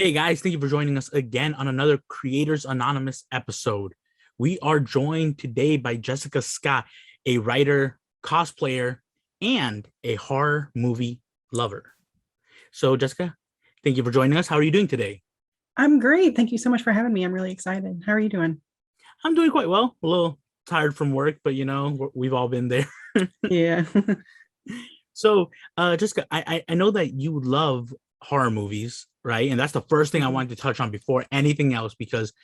Hey guys, thank you for joining us again on another Creators Anonymous episode. We are joined today by Jessica Scott, a writer, cosplayer, and a horror movie lover. So, Jessica, thank you for joining us. How are you doing today? I'm great. Thank you so much for having me. I'm really excited. How are you doing? I'm doing quite well. A little tired from work, but we've all been there. Yeah. So, Jessica, I know that you love horror movies, right? And that's the first thing I Mhm. wanted to touch on before anything else, because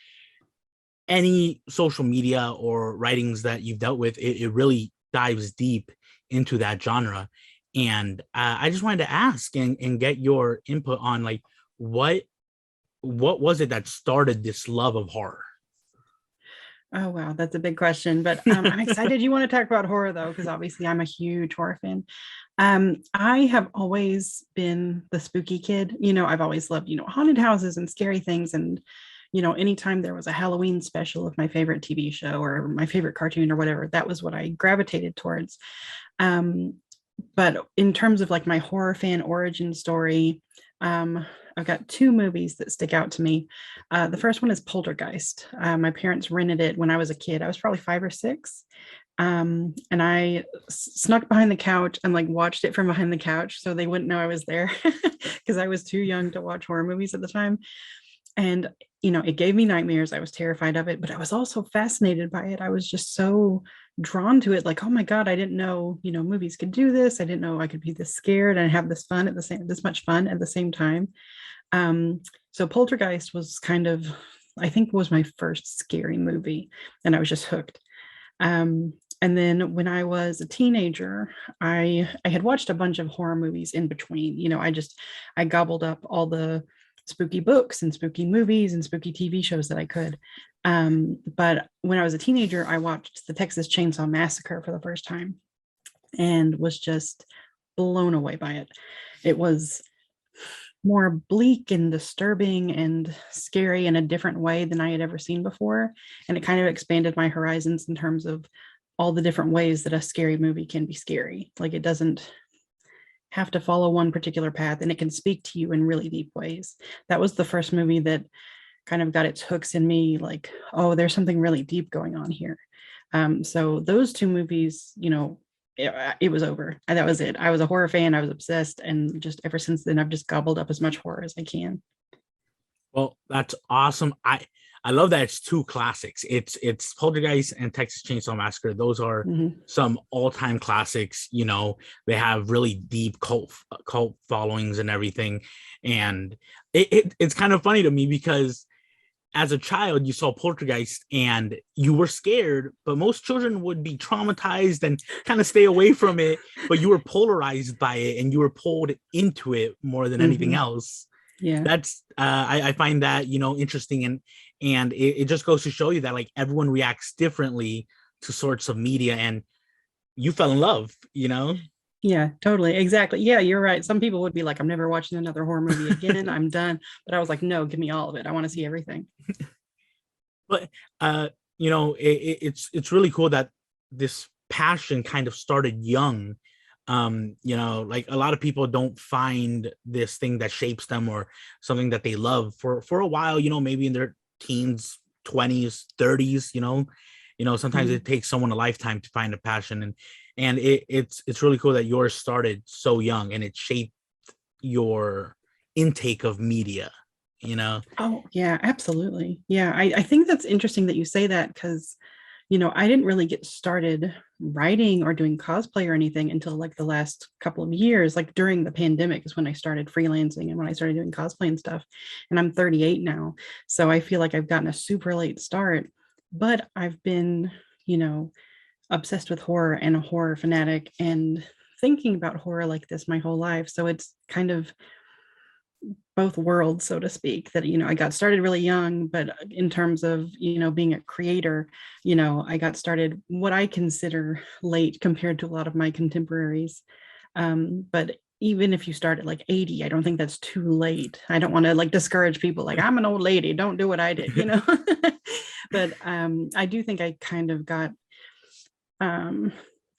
any social media or writings that you've dealt with, it really dives deep into that genre. And I just wanted to ask and get your input on like what what was it that started this love of horror? Oh, wow. That's a big question. But I'm excited you want to talk about horror, though, because obviously I'm a huge horror fan. I have always been the spooky kid. I've always loved, haunted houses and scary things. And, anytime there was a Halloween special of my favorite TV show or my favorite cartoon or whatever, that was what I gravitated towards. Um, but in terms of like my horror fan origin story, um, I've got two movies that stick out to me. The first one is Poltergeist. My parents rented it when I was a kid. I was probably 5 or 6. And I snuck behind the couch and like watched it from behind the couch so they wouldn't know I was there because I was too young to watch horror movies at the time. And it gave me nightmares. I was terrified of it, but I was also fascinated by it. I was just so drawn to it, like, oh my god, I didn't know movies could do this. I didn't know I could be this scared and have this much fun at the same time. So Poltergeist was kind of, I think, was my first scary movie, and I was just hooked. And then when I was a teenager, I had watched a bunch of horror movies in between. I gobbled up all the spooky books and spooky movies and spooky TV shows that I could. But when I was a teenager, I watched the Texas Chainsaw Massacre for the first time and was just blown away by it. It was more bleak and disturbing and scary in a different way than I had ever seen before. And it kind of expanded my horizons in terms of all the different ways that a scary movie can be scary. Like, it doesn't have to follow one particular path, and it can speak to you in really deep ways. That was the first movie that kind of got its hooks in me, like, oh, there's something really deep going on here. So those two movies, it was over. That was it. I was a horror fan. I was obsessed. And just ever since then, I've just gobbled up as much horror as I can. Well, that's awesome. I love that it's two classics. It's Poltergeist and Texas Chainsaw Massacre. Those are Mhm. some all-time classics. They have really deep cult followings and everything. And it's kind of funny to me because as a child, you saw Poltergeist and you were scared, but most children would be traumatized and kind of stay away from it. But you were polarized by it and you were pulled into it more than anything Mhm. else. Yeah. That's I find that interesting, and it just goes to show you that like everyone reacts differently to sorts of media, and you fell in love. Yeah, totally. Exactly. Yeah, you're right. Some people would be like, I'm never watching another horror movie again. I'm done. But I was like, no, give me all of it. I want to see everything. But uh it's really cool that this passion kind of started young. Like a lot of people don't find this thing that shapes them or something that they love for a while, maybe in their teens, 20s, 30s. Sometimes Mhm. it takes someone a lifetime to find a passion, and it's really cool that yours started so young and it shaped your intake of media you know Oh, yeah, absolutely. Yeah, I think that's interesting that you say that because, I didn't really get started writing or doing cosplay or anything until like the last couple of years. Like during the pandemic is when I started freelancing and when I started doing cosplay and stuff. And I'm 38 now. So I feel like I've gotten a super late start, but I've been, you know, obsessed with horror and a horror fanatic and thinking about horror like this my whole life. So it's kind of both worlds, so to speak, that, I got started really young, but in terms of, being a creator, I got started what I consider late compared to a lot of my contemporaries. But even if you start at like 80, I don't think that's too late. I don't want to like discourage people like, I'm an old lady, don't do what I did. But I do think I kind of got um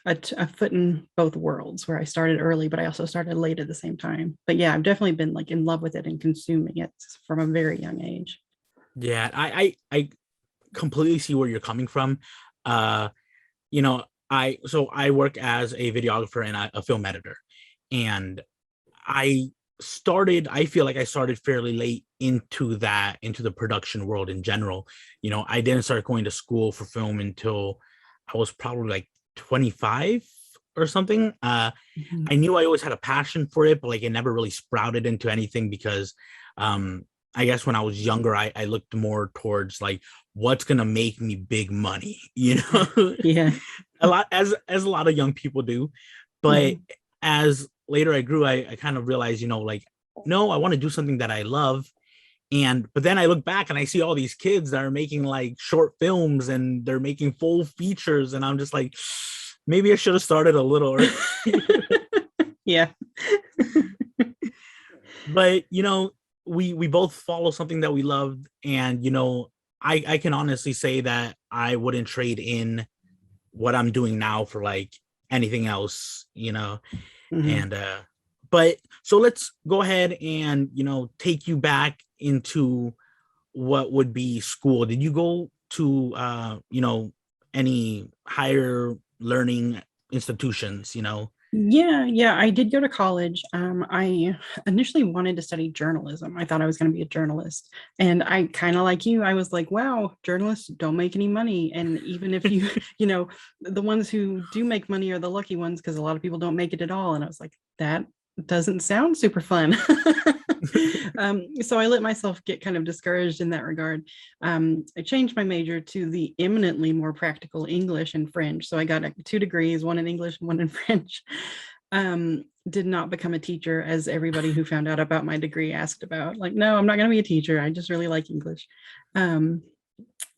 a foot in both worlds, where I started early, but I also started late at the same time. But yeah, I've definitely been like in love with it and consuming it from a very young age. Yeah, I completely see where you're coming from. Uh, you know, I work as a videographer and a film editor, and I I feel like I started fairly late into the production world in general. I didn't start going to school for film until I was probably like 25 or something. Mhm. I knew I always had a passion for it, but like it never really sprouted into anything because um I guess when I was younger, I looked more towards like what's gonna make me big money, Yeah. a lot as a lot of young people do. But Mhm. as later I grew, I kind of realized, like, no, I want to do something that I love. And but then I look back and I see all these kids that are making like short films and they're making full features, and I'm just like, maybe I should have started a little early. Yeah. But we both follow something that we love, and I can honestly say that I wouldn't trade in what I'm doing now for like anything else. Mhm. And but so let's go ahead and take you back into what would be school. Did you go to any higher learning institutions? Yeah, yeah, I did go to college. I initially wanted to study journalism. I thought I was going to be a journalist. And I kind of like you, I was like, wow, journalists don't make any money. And even if you, the ones who do make money are the lucky ones because a lot of people don't make it at all. And I was like, that doesn't sound super fun. So I let myself get kind of discouraged in that regard. I changed my major to the eminently more practical English and French. So I got 2 degrees, one in English, one in French. Did not become a teacher, as everybody who found out about my degree asked about. Like, no, I'm not going to be a teacher. I just really like English. Um,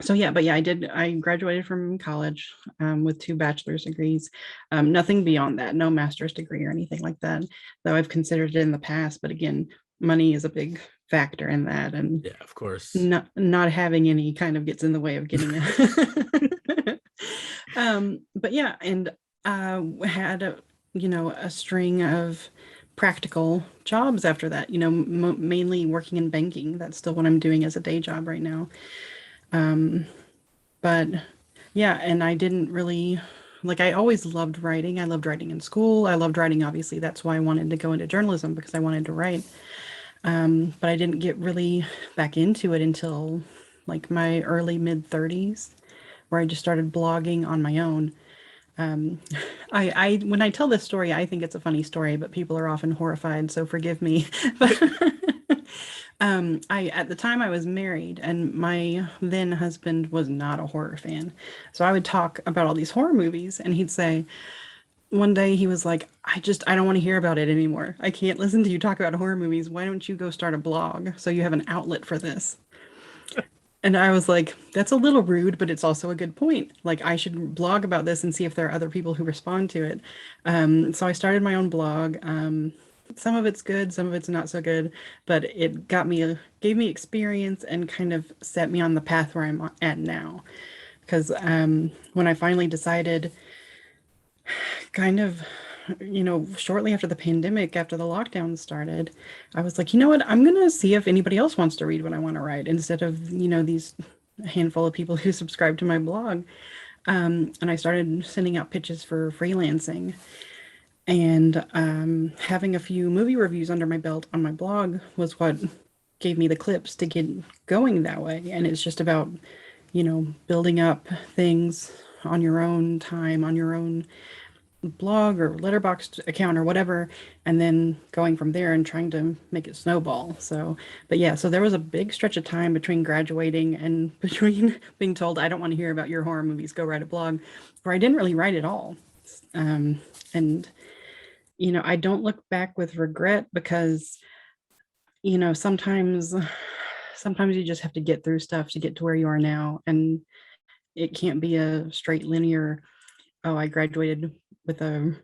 so yeah, but yeah, I graduated from college with 2 bachelor's degrees. Nothing beyond that, no master's degree or anything like that, though I've considered it in the past. But again, money is a big factor in that, and Yeah, of course. not having any kind of gets in the way of getting it. But yeah, and had a string of practical jobs after that. Mainly working in banking. That's still what I'm doing as a day job right now. Um, but yeah, and I didn't really like, I always loved writing. I loved writing in school. I loved writing, obviously. That's why I wanted to go into journalism, because I wanted to write. But I didn't get really back into it until like my early mid 30s, where I just started blogging on my own. Um, I when I tell this story, I think it's a funny story, but people are often horrified, so forgive me. But I at the time I was married, and my then husband was not a horror fan. So I would talk about all these horror movies, and he'd say, one day he was like, I don't want to hear about it anymore. I can't listen to you talk about horror movies. Why don't you go start a blog so you have an outlet for this? And I was like, that's a little rude, but it's also a good point. Like, I should blog about this and see if there are other people who respond to it. So I started my own blog. Some of it's good, some of it's not so good, but it gave me experience and kind of set me on the path where I'm at now. Because when I finally decided, kind of, shortly after the pandemic, after the lockdown started, I was like, you know what? I'm gonna see if anybody else wants to read what I want to write instead of, these handful of people who subscribe to my blog. And I started sending out pitches for freelancing. And having a few movie reviews under my belt on my blog was what gave me the clips to get going that way. And it's just about, building up things on your own time, on your own blog or letterbox account or whatever, and then going from there and trying to make it snowball. So, but yeah, so there was a big stretch of time between graduating and between being told, I don't want to hear about your horror movies, go write a blog, where I didn't really write at all. And I don't look back with regret, because sometimes you just have to get through stuff to get to where you are now, and it can't be a straight linear, oh, I graduated with a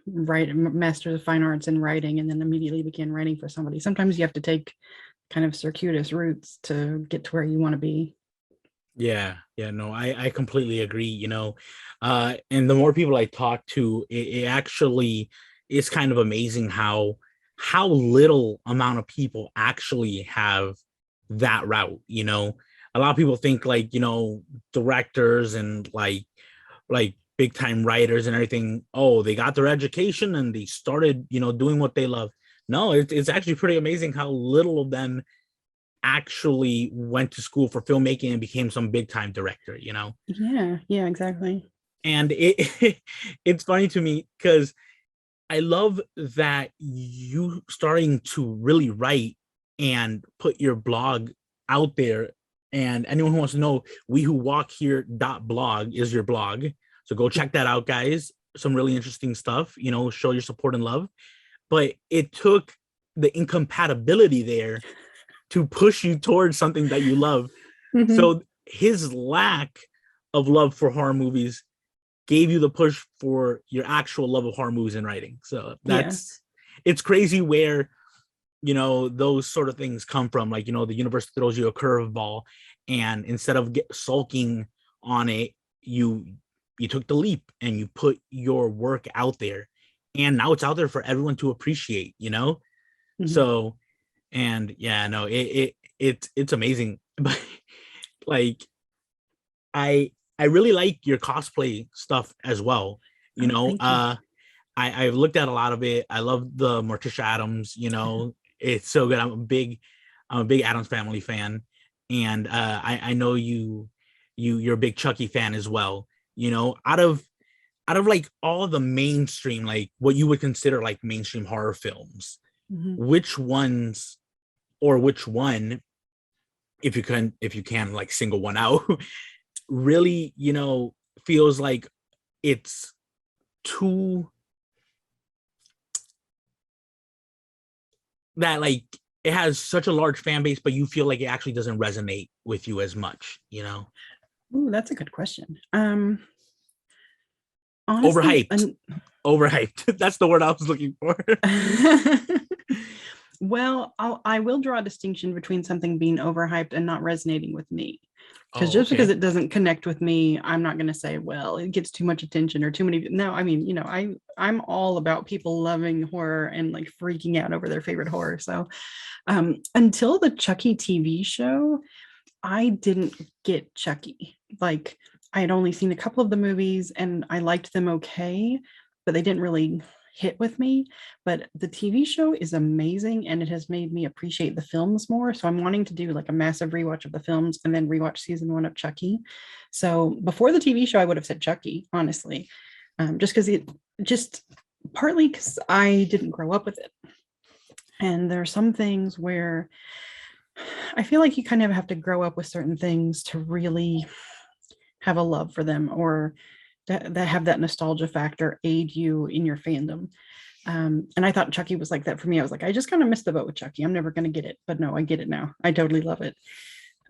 master's of fine arts in writing and then immediately began writing for somebody. Sometimes you have to take kind of circuitous routes to get to where you want to be. Yeah, no, I completely agree, and the more people I talk to, it actually is kind of amazing how little amount of people actually have that route, a lot of people think like, directors and like big time writers and everything, oh, they got their education and they started, doing what they love. No, it's actually pretty amazing how little of them actually went to school for filmmaking and became some big time director. Yeah, exactly. And it's funny to me because I love that you starting to really write and put your blog out there. And anyone who wants to know, we who walk here blog is your blog. So go check that out, guys. Some really interesting stuff, show your support and love. But it took the incompatibility there to push you towards something that you love. Mhm. So his lack of love for horror movies gave you the push for your actual love of horror movies and writing. So Yeah. it's crazy where, those sort of things come from. Like, the universe throws you a curveball, and instead of sulking on it, you took the leap and you put your work out there, and now it's out there for everyone to appreciate. Mhm. So, and yeah, no, it's amazing. But like, I really like your cosplay stuff as well. You Oh, know, thank you. uh I've looked at a lot of it. I love the Morticia Adams, it's so good. I'm a big Adams Family fan. And I know you're a big Chucky fan as well. Out of like all the mainstream, like what you would consider like mainstream horror films, Mhm. which ones or which one, if you can like single one out, really, feels like it's too that like it has such a large fan base, but you feel like it actually doesn't resonate with you as much. Ooh, that's a good question. Honestly, Overhyped. Overhyped. That's the word I was looking for. well, I will draw a distinction between something being overhyped and not resonating with me. Because Oh, just because okay. it doesn't connect with me, I'm not going to say, well, it gets too much attention or too many. No, I mean, I'm all about people loving horror and like freaking out over their favorite horror. So until the Chucky TV show, I didn't get Chucky. Like I had only seen a couple of the movies and I liked them okay, but they didn't really hit with me. But the TV show is amazing and it has made me appreciate the films more. So I'm wanting to do like a massive rewatch of the films and then rewatch season one of Chucky. So before the TV show, I would have said Chucky, honestly, just because it just partly because I didn't grow up with it. And there are some things where I feel like you kind of have to grow up with certain things to really have a love for them or that have that nostalgia factor aid you in your fandom. And I thought Chucky was like that for me. I was like, I just kind of missed the boat with Chucky. I'm never going to get it, but no, I get it now. I totally love it.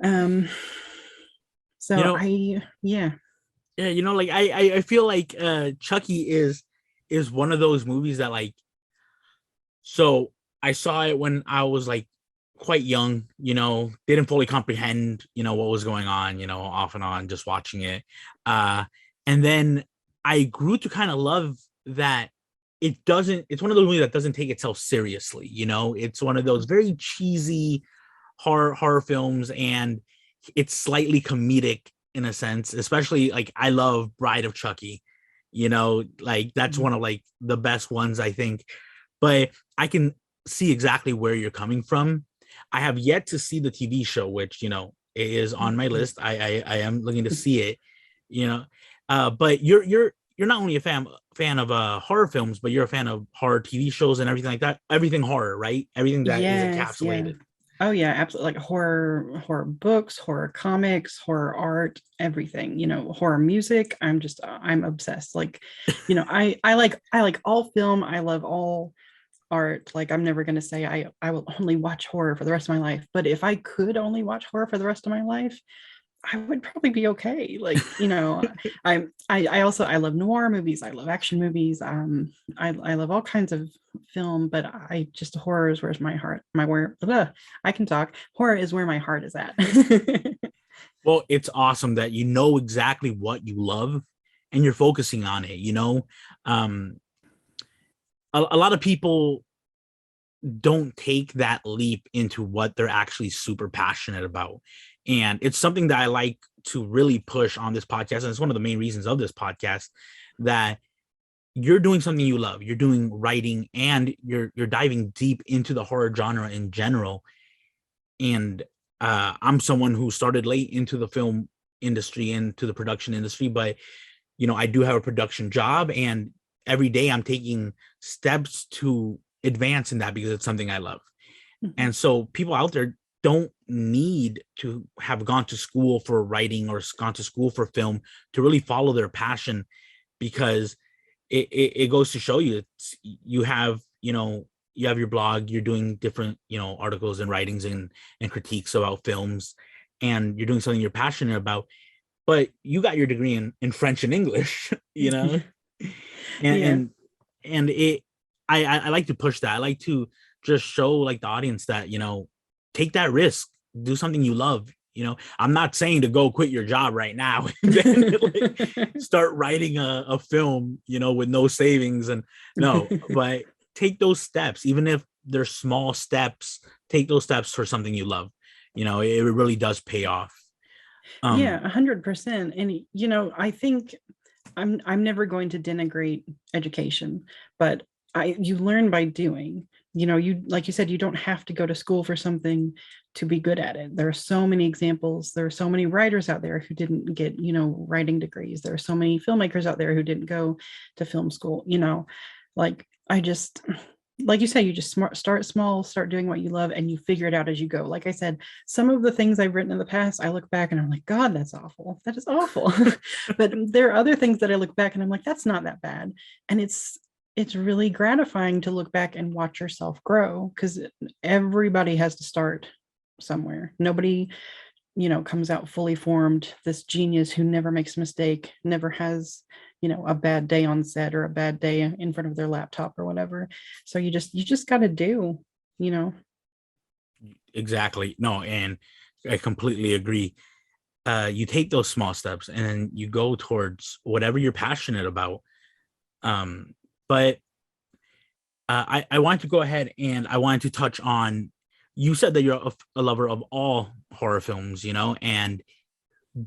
Um, You so know, yeah. yeah, like I feel like Chucky is one of those movies that like, so I saw it when I was like quite young, didn't fully comprehend, what was going on, off and on, just watching it. Uh, and then I grew to kind of love that it's one of those movies that doesn't take itself seriously, it's one of those very cheesy horror films, and it's slightly comedic in a sense, especially like I love Bride of Chucky, like that's Mhm. one of like the best ones, I think. But I can see exactly where you're coming from. I have yet to see the TV show, which is on my list. I am looking to see it. You know, but you're not only a fan of horror films, but you're a fan of horror TV shows and everything like that. Everything horror, right? Everything that is Yes, yeah. encapsulated. Oh yeah, absolutely. Like horror books, horror comics, horror art, everything. Horror music. I'm obsessed. Like, I like all film. I love all art. Like I'm never gonna say I will only watch horror for the rest of my life. But if I could only watch horror for the rest of my life, I would probably be okay. Like, I love noir movies. I love action movies. I love all kinds of film, but I just horror is where's my heart. I can talk. Horror is where my heart is at. Well, it's awesome that you know exactly what you love and you're focusing on it, you know. Um, a lot of people don't take that leap into what they're actually super passionate about. And it's something that I like to really push on this podcast. And it's one of the main reasons of this podcast, that you're doing something you love. You're doing writing and you're diving deep into the horror genre in general. And I'm someone who started late into the film industry and to the production industry, but I do have a production job, and every day I'm taking steps to advance in that because it's something I love. And so people out there don't need to have gone to school for writing or gone to school for film to really follow their passion, because it goes to show you you have your blog, you're doing different articles and writings and critiques about films, and you're doing something you're passionate about, but you got your degree in French and English, and Yeah. and it I like to push that. I like to just show like the audience that take that risk, do something you love. I'm not saying to go quit your job right now and then start writing a film with no savings, and no, but take those steps, even if they're small steps. Take those steps for something you love. It really does pay off. Yeah, 100%. And I think I'm never going to denigrate education, but you learn by doing. You, like you said, you don't have to go to school for something to be good at it. There are so many examples. There are so many writers out there who didn't get writing degrees. There are so many filmmakers out there who didn't go to film school. Like I just, like you say, you just start small, start doing what you love, and you figure it out as you go. Like I said, some of the things I've written in the past, I look back and I'm like, God, that's awful. That is awful. But there are other things that I look back and I'm like, that's not that bad. And it's really gratifying to look back and watch yourself grow, because everybody has to start somewhere. Nobody comes out fully formed, this genius who never makes a mistake, never has a bad day on set or a bad day in front of their laptop or whatever. So you just got to do. Exactly. No, and I completely agree. You take those small steps and then you go towards whatever you're passionate about. But I wanted to go ahead and I wanted to touch on, you said that you're a lover of all horror films, and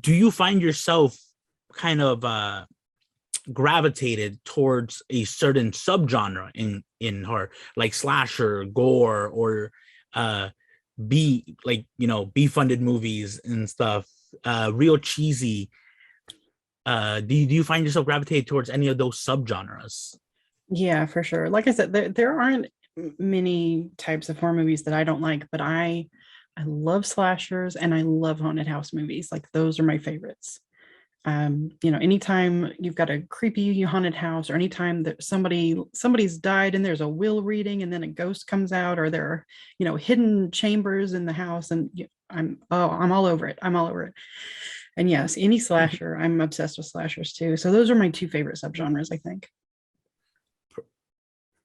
do you find yourself kind of gravitated towards a certain subgenre in horror, like slasher, gore, or B funded movies and stuff, real cheesy? Do you find yourself gravitated towards any of those subgenres? Yeah, for sure. Like I said, there aren't many types of horror movies that I don't like, but I love slashers and I love haunted house movies. Like those are my favorites. Anytime you've got a creepy haunted house, or anytime that somebody's died and there's a will reading and then a ghost comes out, or there are hidden chambers in the house, and I'm all over it. I'm all over it. And yes, any slasher, I'm obsessed with slashers too. So those are my two favorite subgenres, I think.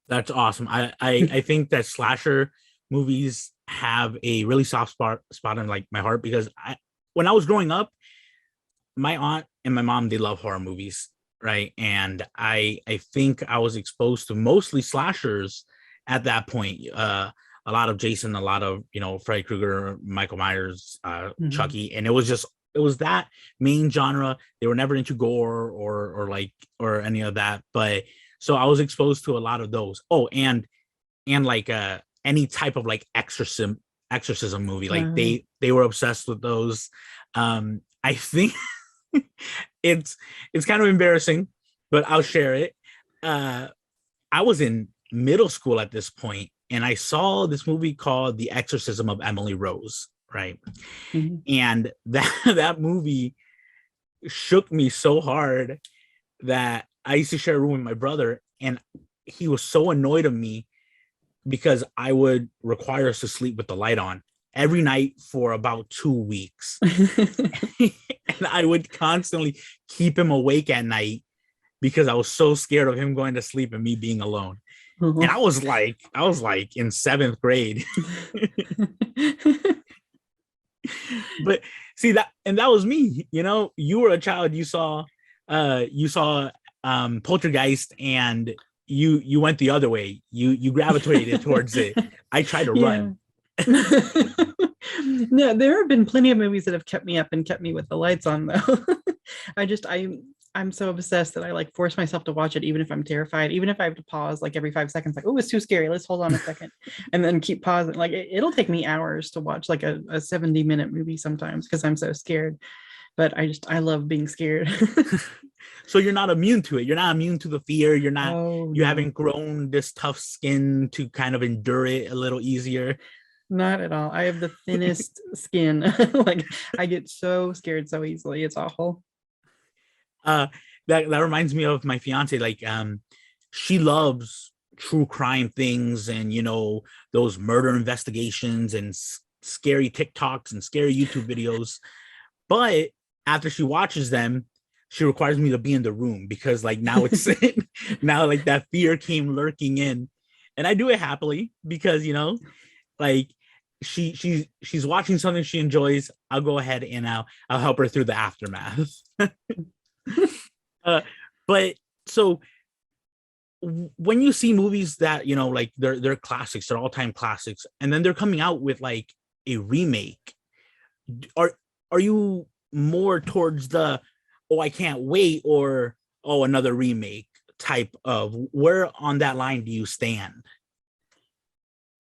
That's awesome. I think that slasher movies have a really soft spot in like my heart, because when I was growing up, my aunt and my mom, they love horror movies, right? And I think I was exposed to mostly slashers at that point. A lot of Jason, a lot of Freddy Krueger, Michael Myers, Chucky, and it was that main genre. They were never into gore or any of that, but so I was exposed to a lot of those. Oh, and like any type of like exorcism movie, like they were obsessed with those. I think it's kind of embarrassing, but I'll share it. I was in middle school at this point, and I saw this movie called The Exorcism of Emily Rose, right? Mm-hmm. And that movie shook me so hard that I used to share a room with my brother, and he was so annoyed of me because I would require us to sleep with the light on every night for about 2 weeks. And I would constantly keep him awake at night because I was so scared of him going to sleep and me being alone. Mm-hmm. And I was like in 7th grade. But see that, and that was me. You know, you were a child. You saw Poltergeist, and you went the other way. You gravitated towards it. I tried to Yeah. run. No, there have been plenty of movies that have kept me up and kept me with the lights on though. I'm so obsessed that I like force myself to watch it even if I'm terrified, even if I have to pause like every 5 seconds, like, oh, it's too scary. Let's hold on a second. And then keep pausing. Like it'll take me hours to watch like a 70-minute movie sometimes because I'm so scared. But I love being scared. So you're not immune to it. You're not immune to the fear. Oh You no, haven't grown this tough skin to kind of endure it a little easier. not at all. I have the thinnest skin. Like I get so scared so easily. It's awful. uh that reminds me of my fiance. Like she loves true crime things, and those murder investigations and scary TikToks and scary YouTube videos. But after she watches them, she requires me to be in the room because like now it's now like that fear came lurking in. And I do it happily because like she's watching something she enjoys. I'll go ahead and I'll help her through the aftermath. uh, but so when you see movies that like they're classics, they're all-time classics, and then they're coming out with like a remake, are you more towards the, oh, I can't wait, or oh, another remake type of, where on that line do you stand?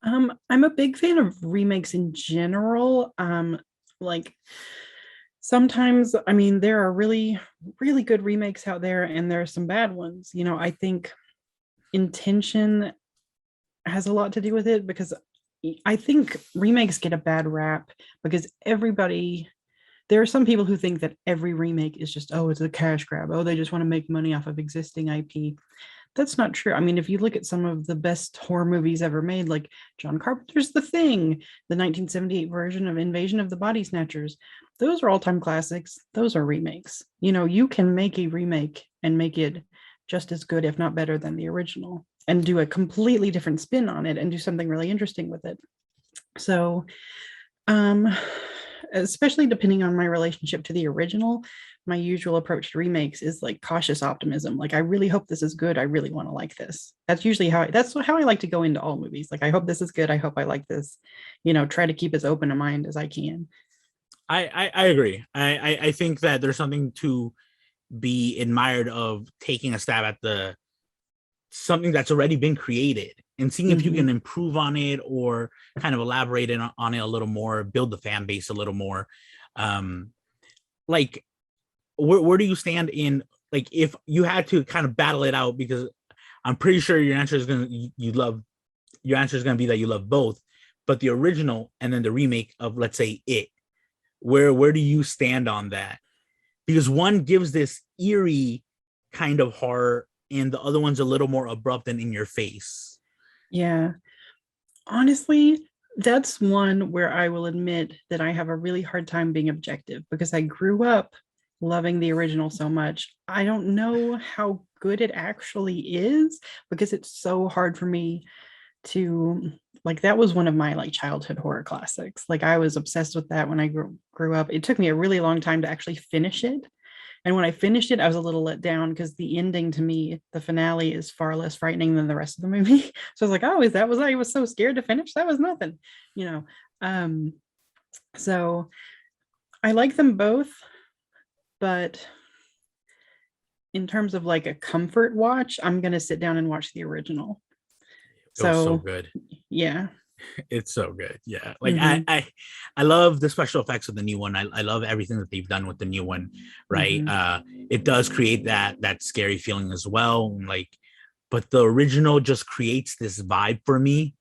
I'm a big fan of remakes in general. Like sometimes, I mean, there are really, really good remakes out there, and there are some bad ones. I think intention has a lot to do with it because I think remakes get a bad rap because there are some people who think that every remake is just, oh, it's a cash grab. Oh, they just want to make money off of existing IP. That's not true. I mean, if you look at some of the best horror movies ever made, like John Carpenter's The Thing, the 1978 version of Invasion of the Body Snatchers, those are all-time classics. Those are remakes. You can make a remake and make it just as good, if not better, than the original, and do a completely different spin on it and do something really interesting with it. So, especially depending on my relationship to the original, my usual approach to remakes is like cautious optimism. Like, I really hope this is good. I really want to like this. That's usually that's how I like to go into all movies. Like, I hope this is good. I hope I like this. Try to keep as open a mind as I can. I agree. I think that there's something to be admired of taking a stab at the something that's already been created and seeing if you can improve on it or kind of elaborate on it a little more, build the fan base a little more. Like, where do you stand in, like, if you had to kind of battle it out, because I'm pretty sure your answer is going to, your answer is going to be that you love both, but the original and then the remake of, let's say, where do you stand on that? Because one gives this eerie kind of horror and the other one's a little more abrupt and in your face. Yeah. Honestly, that's one where I will admit that I have a really hard time being objective because I grew up loving the original so much. I don't know how good it actually is because it's so hard for me to, like, that was one of my like childhood horror classics. Like, I was obsessed with that when I grew up. It took me a really long time to actually finish it. And when I finished it, I was a little let down because the ending, to me, the finale, is far less frightening than the rest of the movie. So I was like, oh, I was so scared to finish? That was nothing, you know. So I like them both, but in terms of like a comfort watch, I'm gonna sit down and watch the original. It was so So good. yeah. It's so good. Yeah. Like I love the special effects of the new one. I love everything that they've done with the new one. Right. It does create that scary feeling as well. Like, but the original just creates this vibe for me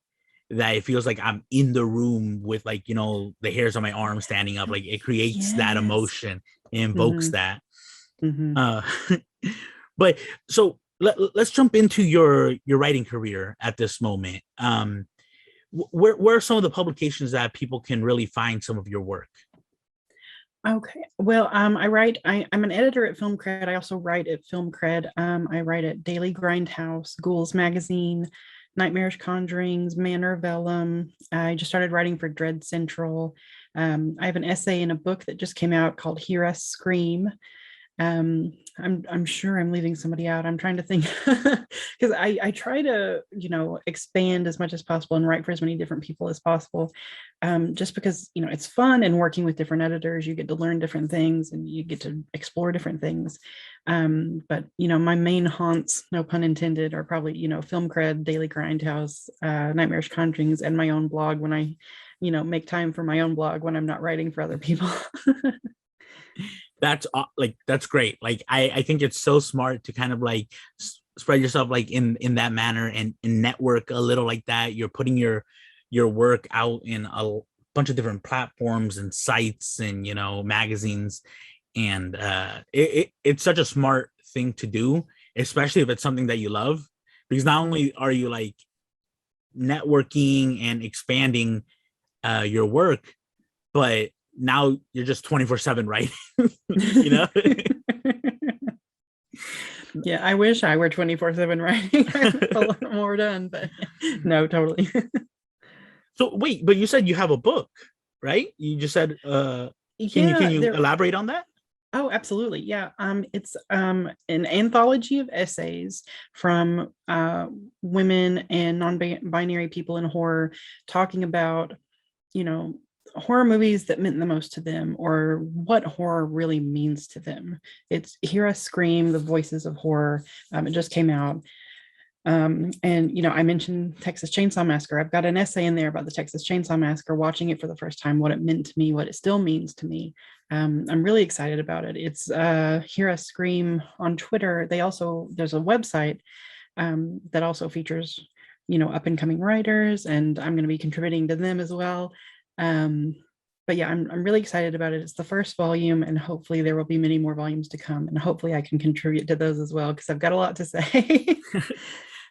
that it feels like I'm in the room with, like, the hairs on my arm standing up. Like, it creates that emotion, it invokes that. Uh but so let's jump into your writing career at this moment. Where are some of the publications that people can really find some of your work? Okay. Well, I'm an editor at Film Cred. I also write at Film Cred. I write at Daily Grindhouse, Ghouls Magazine, Nightmarish Conjurings, Manor Vellum. I just started writing for Dread Central. I have an essay in a book that just came out called Hear Us Scream. I'm sure I'm leaving somebody out. I'm trying to think because I try to, expand as much as possible and write for as many different people as possible. Just because, it's fun, and working with different editors, you get to learn different things and you get to explore different things. But my main haunts, no pun intended, are probably, Film Cred, Daily Grindhouse, Nightmarish Conjurings, and my own blog when I, make time for my own blog when I'm not writing for other people. That's great. Like I think it's so smart to kind of like spread yourself like in that manner, and network a little like that. You're putting your work out in a bunch of different platforms and sites and magazines, and it's such a smart thing to do, especially if it's something that you love, because not only are you like networking and expanding your work, but now you're just 24/7, right? Yeah, I wish I were 24/7 writing. A lot more done, but no, totally. So wait, but you said you have a book, right? You just said can you elaborate on that? Oh, absolutely. Yeah. It's an anthology of essays from women and non-binary people in horror, talking about, horror movies that meant the most to them, or what horror really means to them. It's Hear Us Scream, the voices of horror. It just came out. And I mentioned Texas Chainsaw Massacre. I've got an essay in there about the Texas Chainsaw Massacre, watching it for the first time, what it meant to me, what it still means to me. I'm really excited about it. It's Hear Us Scream on Twitter. There's a website that also features, up and coming writers, and I'm going to be contributing to them as well. But yeah, I'm really excited about it. It's the first volume, and hopefully there will be many more volumes to come, and hopefully I can contribute to those as well, because I've got a lot to say.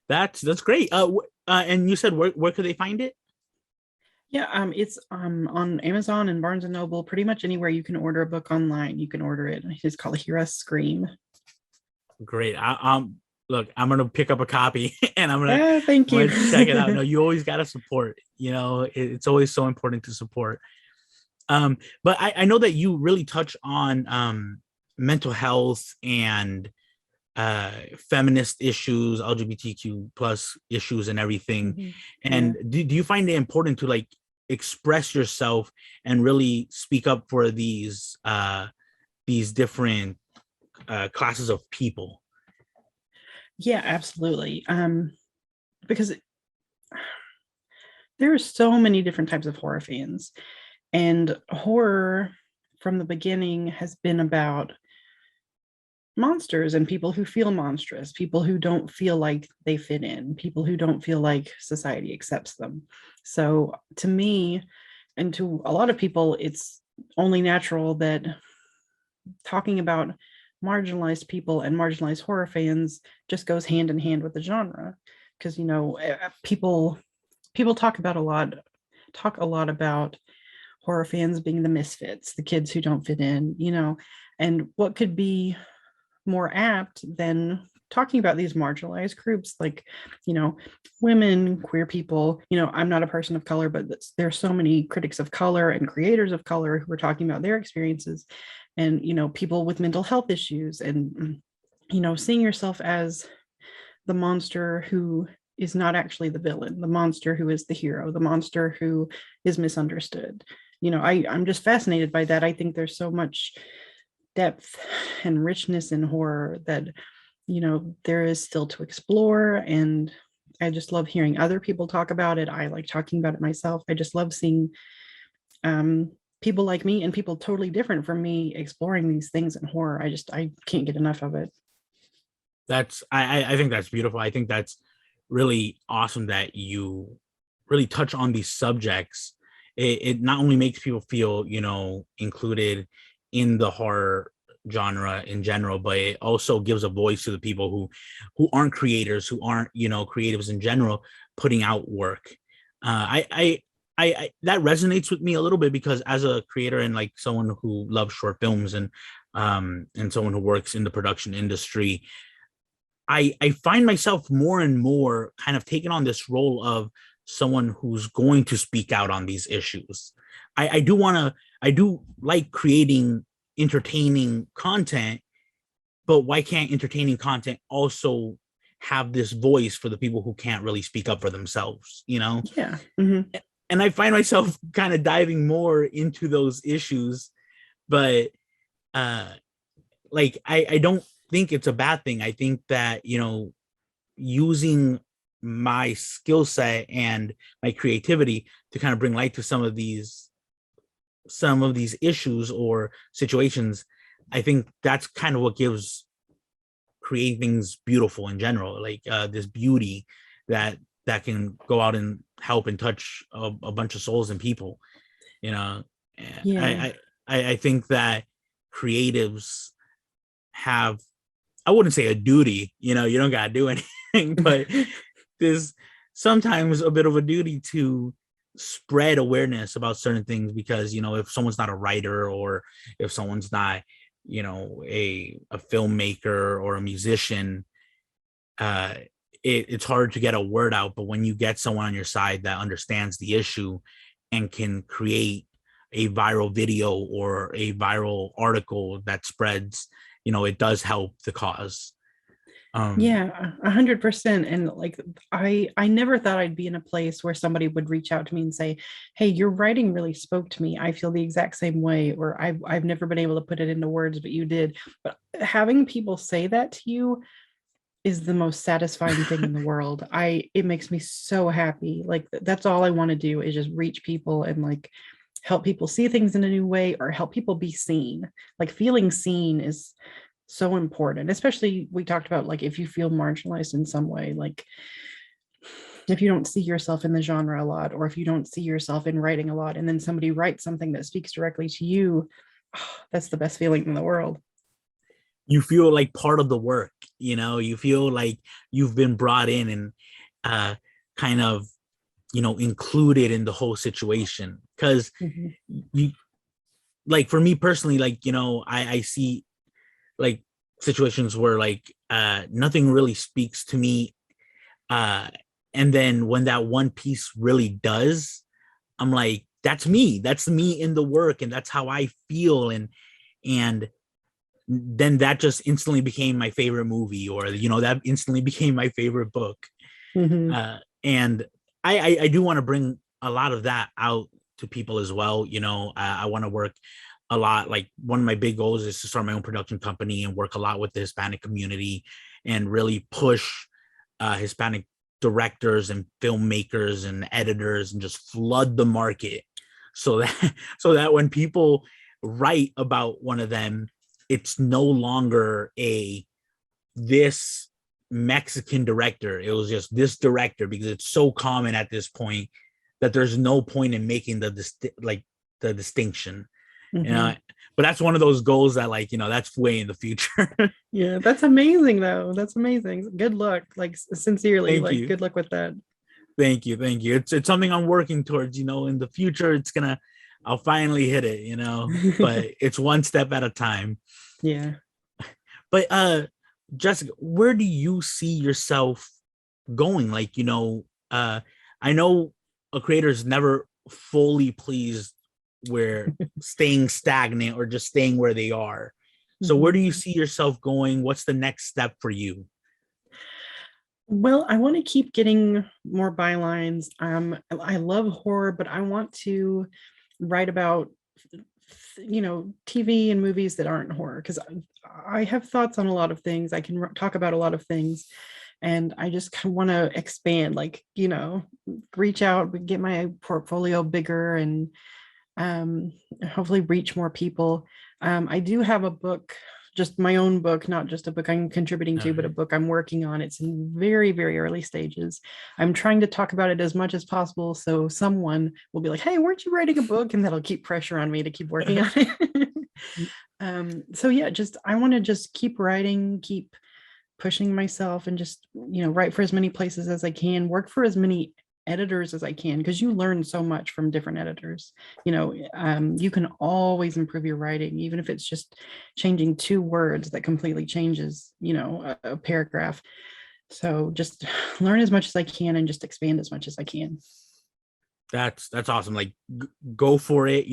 That's great. And you said where could they find it? Yeah, it's on Amazon and Barnes and Noble, pretty much anywhere you can order a book online, you can order it. It's called Hear Us Scream. Great. Look, I'm gonna pick up a copy and thank you. Check it out. No, you always gotta support. It's always so important to support. But I know that you really touch on mental health and feminist issues, LGBTQ plus issues, and everything. Mm-hmm. And do you find it important to like express yourself and really speak up for these different classes of people? Yeah, absolutely. Because there are so many different types of horror fans, and horror from the beginning has been about monsters and people who feel monstrous, people who don't feel like they fit in, people who don't feel like society accepts them. So to me, and to a lot of people, it's only natural that talking about marginalized people and marginalized horror fans just goes hand in hand with the genre. Because people talk a lot about horror fans being the misfits, the kids who don't fit in, and what could be more apt than talking about these marginalized groups, like women, queer people. I'm not a person of color, but there's so many critics of color and creators of color who are talking about their experiences, and people with mental health issues, and seeing yourself as the monster who is not actually the villain, the monster who is the hero, the monster who is misunderstood. I'm just fascinated by that. I think there's so much depth and richness in horror that there is still to explore, and I just love hearing other people talk about it. I like talking about it myself. I just love seeing people like me and people totally different from me exploring these things in horror. I can't get enough of it. I think that's beautiful. I think that's really awesome that you really touch on these subjects. It not only makes people feel included in the horror genre in general, but it also gives a voice to the people who aren't creators, who aren't creatives in general, putting out work. I that resonates with me a little bit, because as a creator and like someone who loves short films and someone who works in the production industry, I find myself more and more kind of taking on this role of someone who's going to speak out on these issues. I do want to, I do like creating entertaining content, but why can't entertaining content also have this voice for the people who can't really speak up for themselves, you know? Yeah. Mm-hmm. And I find myself kind of diving more into those issues, but uh like I don't think it's a bad thing. I think that, you know, using my skill set and my creativity to kind of bring light to some of these issues or situations, I think that's kind of what gives creating things beautiful in general, like this beauty that can go out and help and touch a bunch of souls and people, you know. Yeah. I think that creatives have, I wouldn't say a duty, you know, you don't gotta do anything, but there's sometimes a bit of a duty to spread awareness about certain things, because, you know, if someone's not a writer, or if someone's not, you know, a filmmaker or a musician, uh it's hard to get a word out. But when you get someone on your side that understands the issue and can create a viral video or a viral article that spreads, you know, it does help the cause. Yeah, 100%. And like, I never thought I'd be in a place where somebody would reach out to me and say, "Hey, your writing really spoke to me. I feel the exact same way," or I've never been able to put it into words, but you did. But having people say that to you is the most satisfying thing in the world. It makes me so happy. Like, that's all I want to do, is just reach people and like help people see things in a new way, or help people be seen. Like, feeling seen is so important, especially, we talked about, like, if you feel marginalized in some way, like if you don't see yourself in the genre a lot, or if you don't see yourself in writing a lot, and then somebody writes something that speaks directly to you, that's the best feeling in the world. You feel like part of the work, you know, you feel like you've been brought in and uh kind of, you know, included in the whole situation. Because Mhm. you, like, for me personally, like, you know, I see like situations where like nothing really speaks to me, uh and then when that one piece really does, I'm like, that's me in the work, and that's how I feel. And then that just instantly became my favorite movie, or, you know, that instantly became my favorite book. Mhm. And I do want to bring a lot of that out to people as well. You know, I want to work a lot. Like, one of my big goals is to start my own production company and work a lot with the Hispanic community, and really push Hispanic directors and filmmakers and editors, and just flood the market, so that so that when people write about one of them, it's no longer a this Mexican director. It was just this director, because it's so common at this point that there's no point in making the distinction. You know, Mhm. but that's one of those goals that, like, you know, that's way in the future. Yeah, that's amazing though. That's amazing. Good luck. Like, sincerely, Thank like, you. good luck with that. Thank you. It's something I'm working towards, you know, in the future. I'll finally hit it, you know, but it's one step at a time. Yeah. But Jessica, where do you see yourself going? Like, you know, I know a creator is never fully pleased where staying stagnant or just staying where they are. So where do Mhm. you see yourself going? What's the next step for you? Well, I want to keep getting more bylines. I love horror, but I want to write about, TV and movies that aren't horror, because I have thoughts on a lot of things. I can talk about a lot of things, and I just kind of want to expand, like, reach out, get my portfolio bigger, and um, hopefully reach more people. I do have a book, just my own book, not just a book I'm contributing All to, but a right. book I'm working on. It's in very, very early stages. I'm trying to talk about it as much as possible, so someone will be like, "Hey, weren't you writing a book?" And that'll keep pressure on me to keep working on it. So yeah, just I want to just keep writing, keep pushing myself, and just write for as many places as I can, work for as many editors as I can, because you learn so much from different editors. You can always improve your writing, even if it's just changing 2 words that completely changes, a paragraph. So just learn as much as I can and just expand as much as I can. That's awesome. Like go for it.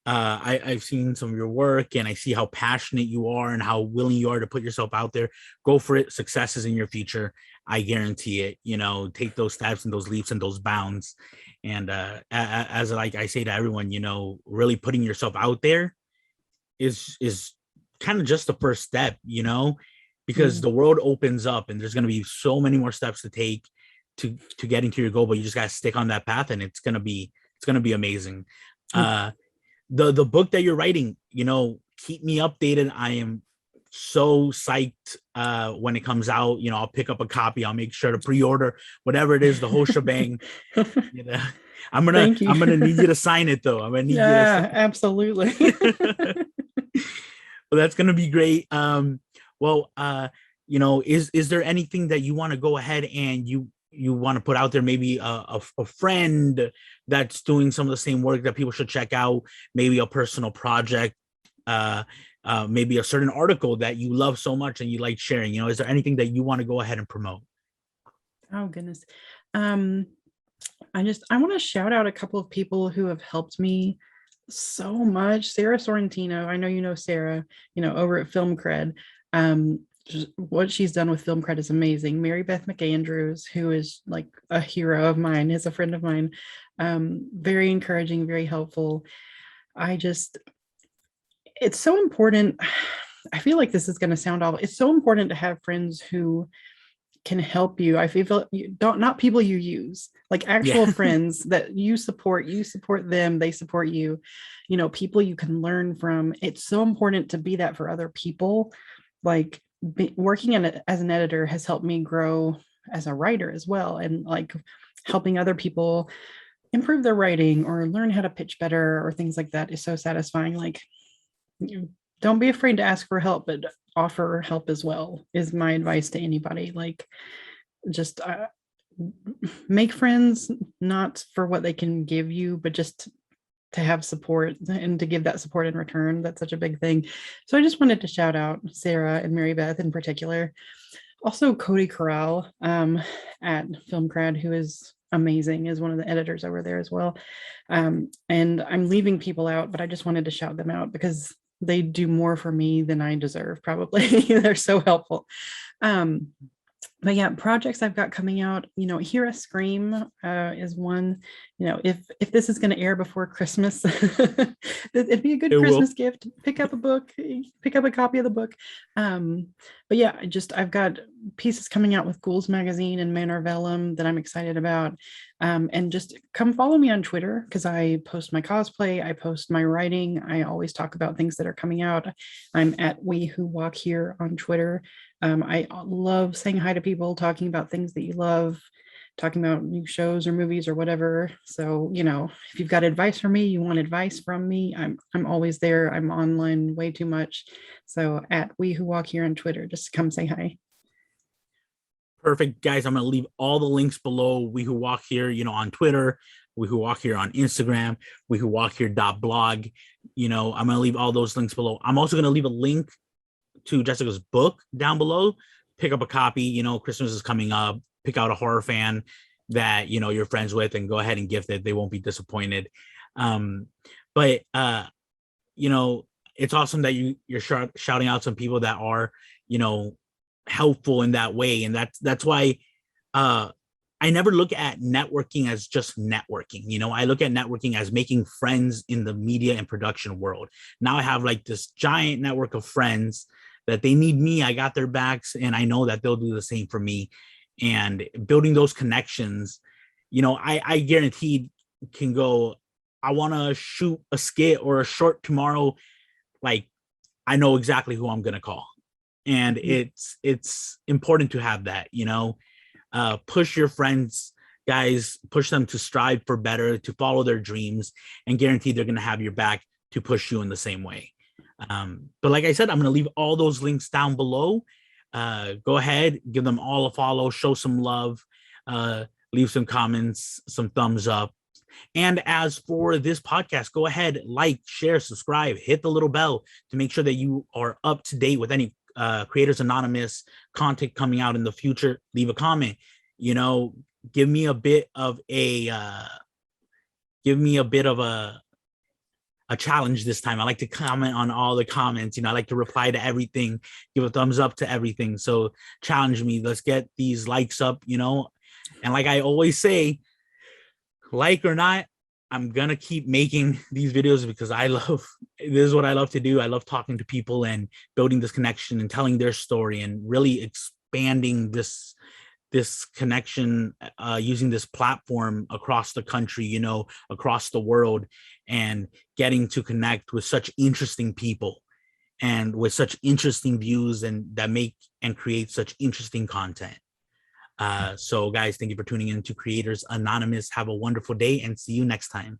I've seen some of your work and I see how passionate you are and how willing you are to put yourself out there. Go for it. Success is in your future. I guarantee it. Take those steps and those leaps and those bounds. And as like I say to everyone, really putting yourself out there is kind of just the first step, because the world opens up and there's going to be so many more steps to take to getting to your goal, but you just got to stick on that path and it's going to be amazing. The book that you're writing, keep me updated. I am so psyched when it comes out. I'll pick up a copy. I'll make sure to pre-order whatever it is, the whole shebang. I'm gonna need you to sign it though. I'm gonna need you to sign. Absolutely. Well, that's gonna be great. Is there anything that you want to go ahead and you want to put out there, maybe a friend that's doing some of the same work that people should check out, maybe a personal project, maybe a certain article that you love so much and you like sharing? Is there anything that you want to go ahead and promote? Oh goodness. I want to shout out a couple of people who have helped me so much. Sarah Sorrentino, I know you know Sarah, over at Film Cred. What she's done with Film Cred is amazing. Mary Beth McAndrews, who is like a hero of mine, is a friend of mine. Very encouraging, very helpful. It's so important. I feel like this is going to sound awful. It's so important to have friends who can help you. I feel not people you use, like actual friends that you support them, they support you, people you can learn from. It's so important to be that for other people. Like working as an editor has helped me grow as a writer as well, and like helping other people improve their writing or learn how to pitch better or things like that is so satisfying. Like, don't be afraid to ask for help, but offer help as well, is my advice to anybody. Like, just make friends, not for what they can give you, but just to have support and to give that support in return. That's such a big thing. So I just wanted to shout out Sarah and Mary Beth in particular. Also Cody Corral at Film Cred, who is amazing, is one of the editors over there as well. And I'm leaving people out, but I just wanted to shout them out because they do more for me than I deserve, probably. They're so helpful. But yeah, projects I've got coming out, Hear Us Scream is one. If this is going to air before Christmas, it'd be a good Christmas gift. Pick up a book, pick up a copy of the book. But yeah, I've got pieces coming out with Ghouls Magazine and Manor Vellum that I'm excited about. And just come follow me on Twitter, because I post my cosplay, I post my writing, I always talk about things that are coming out. I'm at We Who Walk Here on Twitter. I love saying hi to people, talking about things that you love, talking about new shows or movies or whatever. So, if you've got advice for me, you want advice from me, I'm always there. I'm online way too much. So at We Who Walk Here on Twitter, just come say hi. Perfect, guys. I'm going to leave all the links below. We Who Walk Here, on Twitter, We Who Walk Here on Instagram, We Who Walk Here.blog. I'm going to leave all those links below. I'm also going to leave a link to Jessica's book down below. Pick up a copy. Christmas is coming up. Pick out a horror fan that you're friends with and go ahead and gift it. They won't be disappointed. But it's awesome that you're shouting out some people that are helpful in that way. And that's why I never look at networking as just networking. I look at networking as making friends in the media and production world. Now I have like this giant network of friends that they need me. I got their backs, and I know that they'll do the same for me. And building those connections, I guaranteed can go, I want to shoot a skit or a short tomorrow. Like, I know exactly who I'm going to call. And it's important to have that, push your friends, guys, push them to strive for better, to follow their dreams, and guarantee they're going to have your back to push you in the same way. But like I said, I'm going to leave all those links down below. Go ahead, give them all a follow, show some love. leave some comments, some thumbs up. And as for this podcast, go ahead, like, share, subscribe, hit the little bell to make sure that you are up to date with any Creators Anonymous content coming out in the future. Leave a comment, you know, give me a bit of a challenge this time. I like to comment on all the comments. You know, I like to reply to everything, give a thumbs up to everything. So challenge me. Let's get these likes up, you know. And like I always say, like or not, I'm gonna keep making these videos because this is what I love to do. I love talking to people and building this connection and telling their story and really expanding this connection, using this platform across the country, you know, across the world, and getting to connect with such interesting people and with such interesting views and that make and create such interesting content. So guys, thank you for tuning in to Creators Anonymous. Have a wonderful day and see you next time.